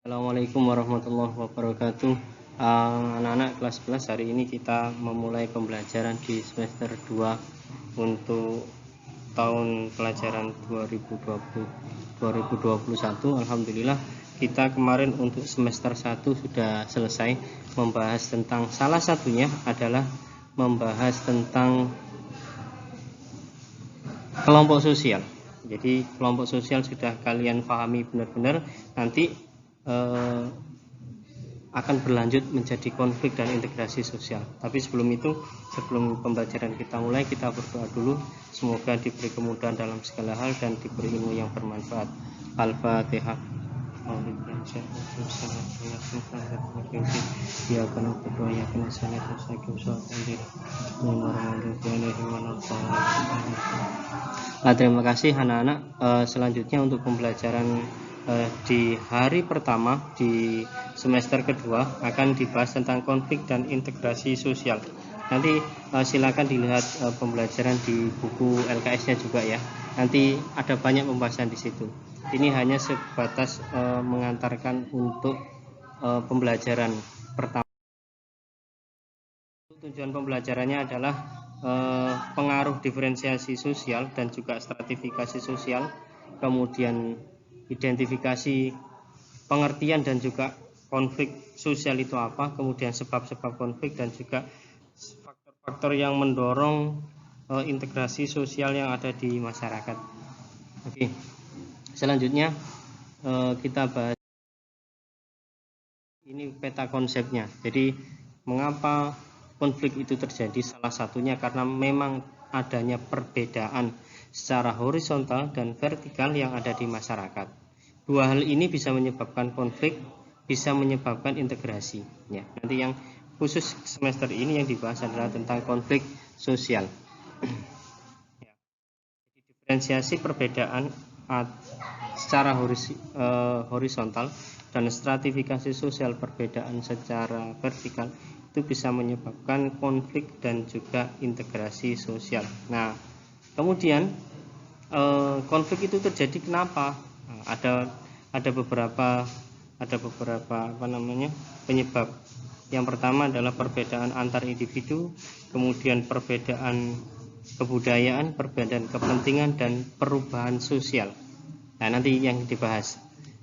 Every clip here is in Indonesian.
Assalamualaikum warahmatullahi wabarakatuh. Anak-anak kelas 11, hari ini kita memulai pembelajaran di semester 2 untuk tahun pelajaran 2021. Alhamdulillah kita kemarin untuk semester 1 sudah selesai membahas tentang, salah satunya adalah membahas tentang kelompok sosial. Jadi kelompok sosial sudah kalian pahami benar-benar, nanti akan berlanjut menjadi konflik dan integrasi sosial. Tapi sebelum itu, sebelum pembelajaran kita mulai, kita berdoa dulu. Semoga diberi kemudahan dalam segala hal dan diberi ilmu yang bermanfaat. Al-Fatihah. Terima kasih anak-anak. Selanjutnya untuk pembelajaran di hari pertama di semester kedua akan dibahas tentang konflik dan integrasi sosial. Nanti silakan dilihat pembelajaran di buku LKS-nya juga ya. Nanti ada banyak pembahasan di situ. Ini hanya sebatas mengantarkan untuk pembelajaran pertama. Tujuan pembelajarannya adalah pengaruh diferensiasi sosial dan juga stratifikasi sosial, kemudian identifikasi pengertian dan juga konflik sosial itu apa, kemudian sebab-sebab konflik dan juga faktor-faktor yang mendorong integrasi sosial yang ada di masyarakat. Oke, selanjutnya kita bahas ini peta konsepnya. Jadi mengapa konflik itu terjadi? Salah satunya karena memang adanya perbedaan secara horizontal dan vertikal yang ada di masyarakat. Dua hal ini bisa menyebabkan konflik, bisa menyebabkan integrasi. Ya, nanti yang khusus semester ini yang dibahas adalah tentang konflik sosial. Ya. Diferensiasi perbedaan secara horizontal dan stratifikasi sosial perbedaan secara vertikal itu bisa menyebabkan konflik dan juga integrasi sosial. Nah, kemudian konflik itu terjadi kenapa? Nah, ada beberapa penyebab. Yang pertama adalah perbedaan antar individu, kemudian perbedaan kebudayaan, perbedaan kepentingan dan perubahan sosial. Nah, nanti yang dibahas.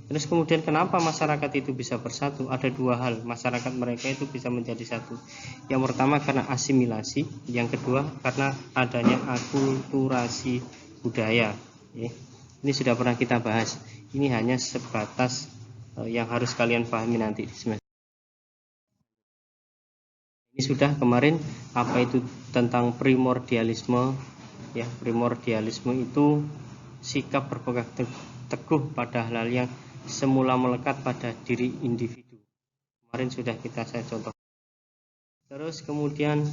Terus kemudian kenapa masyarakat itu bisa bersatu? Ada dua hal, masyarakat mereka itu bisa menjadi satu. Yang pertama karena asimilasi, yang kedua karena adanya akulturasi budaya. Ini sudah pernah kita bahas. Ini hanya sebatas yang harus kalian pahami nanti di semester. Ini sudah kemarin apa itu tentang primordialisme. Ya, primordialisme itu sikap berpegang teguh pada hal yang semula melekat pada diri individu. Kemarin sudah saya contoh. Terus kemudian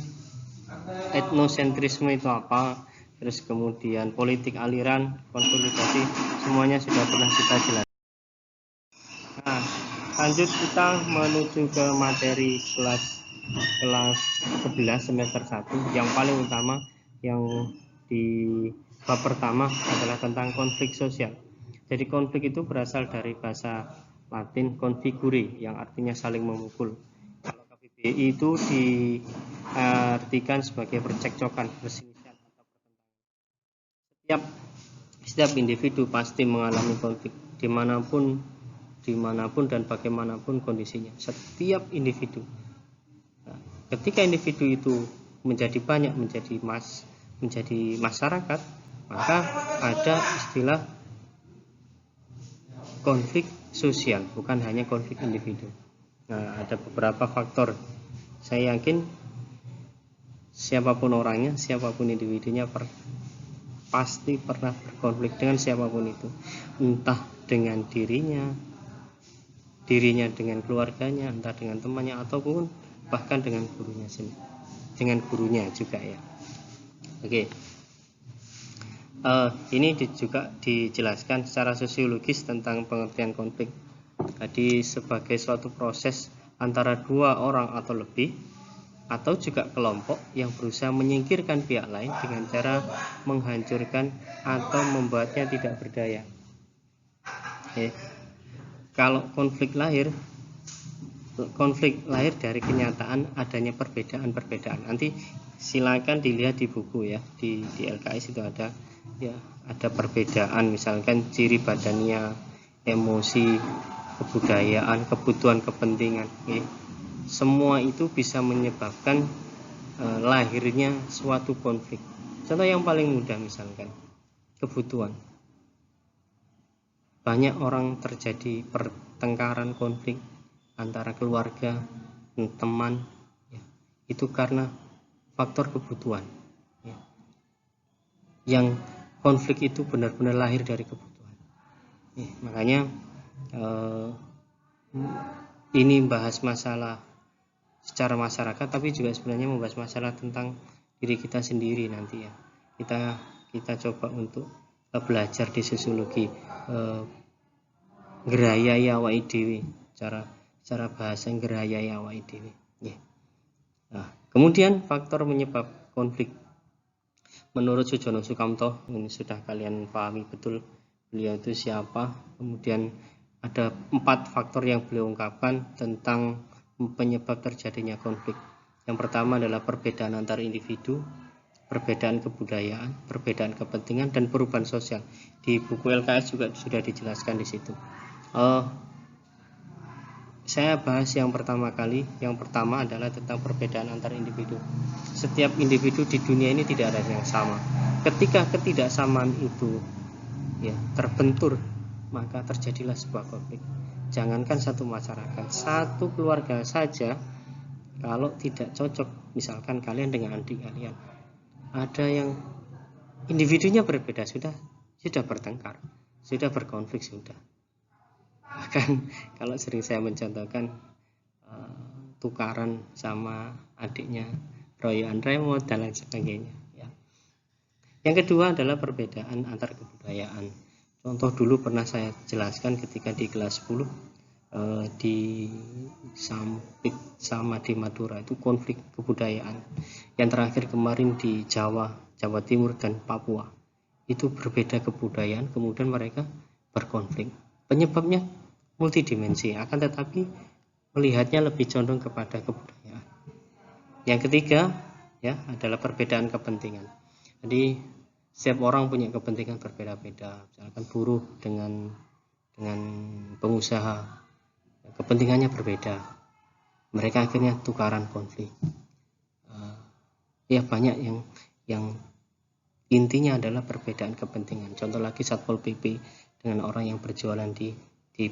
etnosentrisme itu apa? Terus kemudian politik aliran, konsolidasi, semuanya sudah pernah kita jelaskan. Nah, lanjut kita menuju ke materi kelas 11 semester 1. Yang paling utama yang di bab pertama adalah tentang konflik sosial. Jadi konflik itu berasal dari bahasa Latin configure yang artinya saling memukul. Kalau KBBI itu diartikan sebagai percekcokan, perselisihan atau pertentangan. Setiap individu pasti mengalami konflik dimanapun dan bagaimanapun kondisinya. Setiap individu. Nah, ketika individu itu menjadi banyak, menjadi masyarakat, maka ada istilah konflik sosial, bukan hanya konflik individu. Nah, ada beberapa faktor. Saya yakin siapapun orangnya, siapapun individunya pasti pernah berkonflik dengan siapapun itu. Entah dengan dirinya dengan keluarganya, entah dengan temannya, ataupun bahkan dengan gurunya sendiri. Dengan gurunya juga ya. Oke. Ini juga dijelaskan secara sosiologis tentang pengertian konflik. Jadi sebagai suatu proses antara dua orang atau lebih, atau juga kelompok yang berusaha menyingkirkan pihak lain dengan cara menghancurkan atau membuatnya tidak berdaya. kalau konflik lahir dari kenyataan adanya perbedaan. Nanti silakan dilihat di buku ya, di LKS itu ada ya, ada perbedaan, misalkan ciri badannya, emosi, kebudayaan, kebutuhan, kepentingan ya. Semua itu bisa menyebabkan lahirnya suatu konflik. Contoh yang paling mudah, misalkan kebutuhan. Banyak orang terjadi pertengkaran, konflik antara keluarga, teman ya, itu karena faktor kebutuhan ya. Yang konflik itu benar-benar lahir dari kebutuhan ya. Makanya ini bahas masalah secara masyarakat, tapi juga sebenarnya membahas masalah tentang diri kita sendiri nanti ya. Kita coba untuk belajar di sosiologi ngerayai awake dhewe, cara bahasa ngerayai awake dhewe ya. Nah, kemudian faktor penyebab konflik menurut Sujono Sukamto, ini sudah kalian pahami betul beliau itu siapa. Kemudian ada 4 faktor yang beliau ungkapkan tentang penyebab terjadinya konflik. Yang pertama adalah perbedaan antar individu, perbedaan kebudayaan, perbedaan kepentingan, dan perubahan sosial. Di buku LKS juga sudah dijelaskan di situ. Saya bahas yang pertama adalah tentang perbedaan antar individu. Setiap individu di dunia ini tidak ada yang sama. Ketika ketidaksamaan itu ya terbentur, maka terjadilah sebuah konflik. Jangankan satu masyarakat, satu keluarga saja kalau tidak cocok, misalkan kalian dengan adik kalian, ada yang individunya berbeda, sudah bertengkar, sudah berkonflik, sudah. Bahkan kalau sering saya mencontohkan tukaran sama adiknya, royoan remote dan lain sebagainya ya. Yang kedua adalah perbedaan antar kebudayaan. Contoh dulu pernah saya jelaskan ketika di kelas 10 di Sampit sama di Madura, itu konflik kebudayaan. Yang terakhir kemarin di Jawa Timur dan Papua, itu berbeda kebudayaan, kemudian mereka berkonflik. Penyebabnya multidimensi, akan tetapi melihatnya lebih condong kepada kebudayaan. Yang ketiga ya adalah perbedaan kepentingan. Jadi setiap orang punya kepentingan berbeda-beda. Misalkan buruh dengan pengusaha, kepentingannya berbeda. Mereka akhirnya tukaran konflik. Ya banyak yang intinya adalah perbedaan kepentingan. Contoh lagi Satpol PP dengan orang yang berjualan di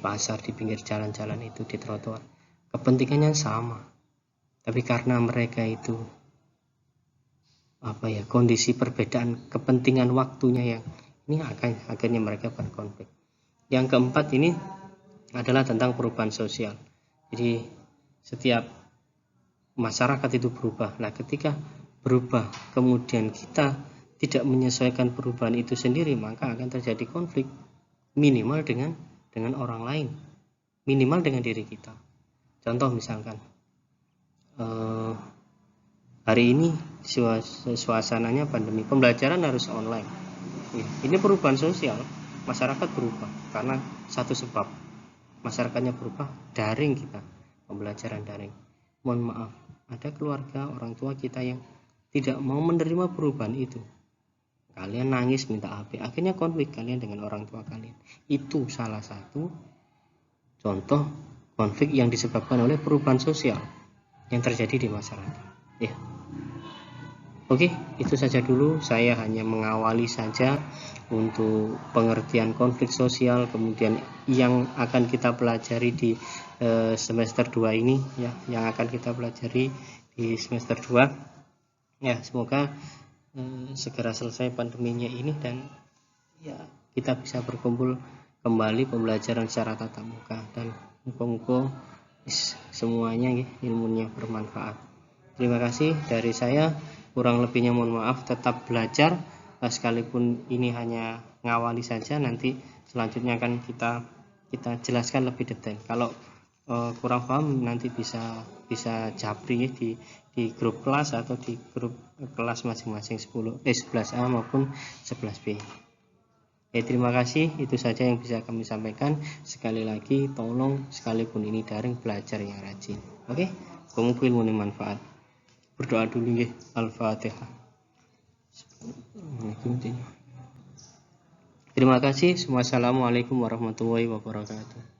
pasar, di pinggir jalan-jalan itu, di trotoar. Kepentingannya sama. Tapi karena mereka itu kondisi perbedaan kepentingan waktunya yang ini akhirnya mereka berkonflik. Yang keempat ini adalah tentang perubahan sosial. Jadi setiap masyarakat itu berubah. Nah, ketika berubah kemudian kita tidak menyesuaikan perubahan itu sendiri, maka akan terjadi konflik, minimal dengan orang lain, minimal dengan diri kita. Contoh misalkan hari ini suasananya pandemi, pembelajaran harus online. Ini perubahan sosial, masyarakat berubah karena satu sebab, masyarakatnya berubah, daring kita, pembelajaran daring. Mohon maaf, ada keluarga orang tua kita yang tidak mau menerima perubahan itu. Kalian nangis minta HP, akhirnya konflik kalian dengan orang tua kalian. Itu salah satu contoh konflik yang disebabkan oleh perubahan sosial yang terjadi di masyarakat ya. Oke, itu saja dulu. Saya hanya mengawali saja untuk pengertian konflik sosial, kemudian yang akan kita pelajari di semester 2 ini ya, yang akan kita pelajari di semester 2 ya. Semoga segera selesai pandeminya ini dan ya kita bisa berkumpul kembali pembelajaran secara tatap muka, dan muka-muka semuanya ilmunya bermanfaat. Terima kasih dari saya, kurang lebihnya mohon maaf. Tetap belajar, sekalipun ini hanya ngawali saja, nanti selanjutnya akan kita jelaskan lebih detail. Kalau kurang paham nanti bisa japri di grup kelas atau di grup kelas masing-masing 11A maupun 11B. Terima kasih, itu saja yang bisa kami sampaikan. Sekali lagi, tolong sekalipun ini daring, belajar yang rajin. Oke, semoga ilmu ini manfaat. Berdoa dulu ya. Al-Fatihah. Terima kasih. Wassalamualaikum warahmatullahi wabarakatuh.